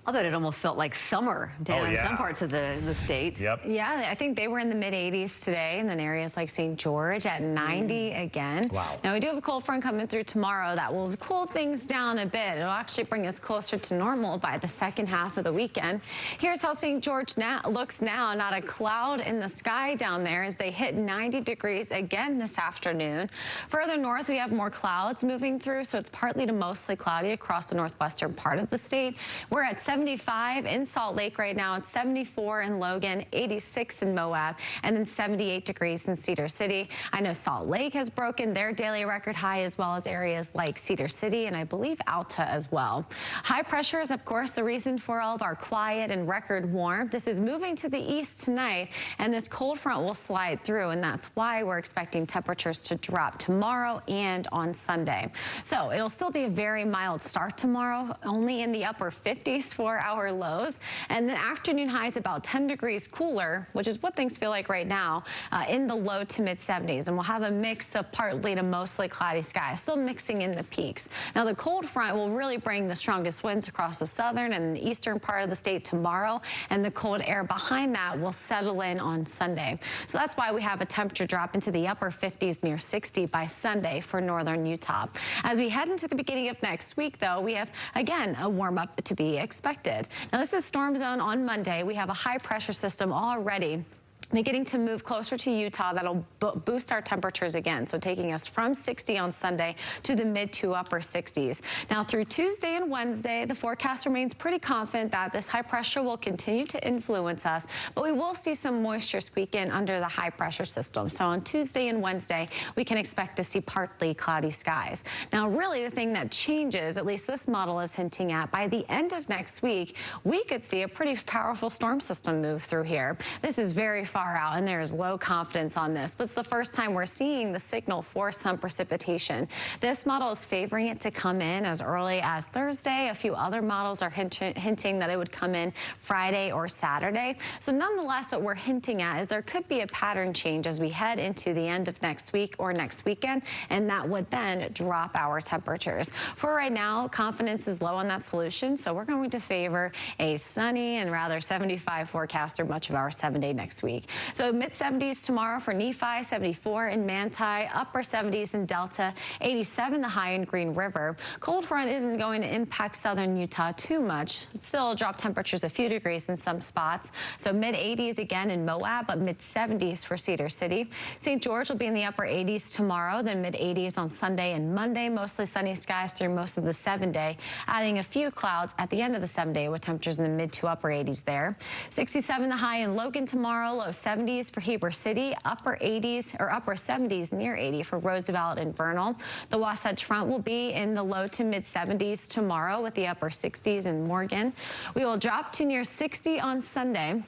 I bet it almost felt like summer down in some parts of the state. Yep. Yeah, I think they were in the mid-80s today, and then areas like St. George at 90 again. Wow. Now, we do have a cold front coming through tomorrow that will cool things down a bit. It'll actually bring us closer to normal by the second half of the weekend. Here's how St. George looks now. Not a cloud in the sky down there as they hit 90 degrees again this afternoon. Further north, we have more clouds moving through, so it's partly to mostly cloudy across the northwestern part of the state. We're at 75 in Salt Lake right now. It's 74 in Logan, 86 in Moab, and then 78 degrees in Cedar City. I know Salt Lake has broken their daily record high, as well as areas like Cedar City and I believe Alta as well. High pressure is, of course, the reason for all of our quiet and record warm. This is moving to the east tonight, and this cold front will slide through, and that's why we're expecting temperatures to drop tomorrow and on Sunday. So it'll still be a very mild start tomorrow, only in the upper 50s for our lows, and the afternoon highs about 10 degrees cooler, which is what things feel like right now, in the low to mid 70s, and we'll have a mix of partly to mostly cloudy skies, still mixing in the peaks. Now, the cold front will really bring the strongest winds across the southern and the eastern part of the state tomorrow, and the cold air behind that will settle in on Sunday. So that's why we have a temperature drop into the upper 50s near 60 by Sunday for northern Utah. As we head into the beginning of next week, though, we have, again, a warm-up to be expected. Now, this is storm zone on Monday. We have a high pressure system already beginning to move closer to Utah. That'll boost our temperatures again, so taking us from 60 on Sunday to the mid to upper 60s. Now, through Tuesday and Wednesday, the forecast remains pretty confident that this high pressure will continue to influence us, but we will see some moisture squeak in under the high pressure system. So on Tuesday and Wednesday, we can expect to see partly cloudy skies. Now, really, the thing that changes, at least this model is hinting at, by the end of next week, we could see a pretty powerful storm system move through here. This is very far out, and there's low confidence on this, but it's the first time we're seeing the signal for some precipitation. This model is favoring it to come in as early as Thursday. A few other models are hinting that it would come in Friday or Saturday. So nonetheless, what we're hinting at is there could be a pattern change as we head into the end of next week or next weekend, and that would then drop our temperatures. For right now, confidence is low on that solution, so we're going to favor a sunny and rather 75 forecast through much of our 7-day next week. So mid-70s tomorrow for Nephi, 74 in Manti, upper 70s in Delta, 87 the high in Green River. Cold front isn't going to impact southern Utah too much. It still drop temperatures a few degrees in some spots. So mid-80s again in Moab, but mid-70s for Cedar City. St. George will be in the upper 80s tomorrow, then mid-80s on Sunday and Monday. Mostly sunny skies through most of the 7-day, adding a few clouds at the end of the 7-day with temperatures in the mid to upper 80s there. 67 the high in Logan tomorrow, low 70s for Heber City, upper 80s or upper 70s near 80 for Roosevelt and Vernal. The Wasatch Front will be in the low to mid 70s tomorrow with the upper 60s in Morgan. We will drop to near 60 on Sunday.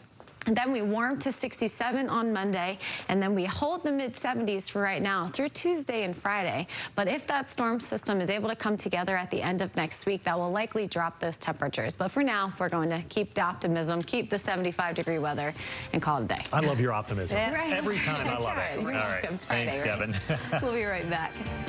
And then we warm to 67 on Monday, and then we hold the mid-70s for right now through Tuesday and Friday. But if that storm system is able to come together at the end of next week, that will likely drop those temperatures. But for now, we're going to keep the optimism, keep the 75-degree weather, and call it a day. I love your optimism. Yeah, right. Every time I love it. All right. It's Friday, Thanks, right? Kevin. We'll be right back.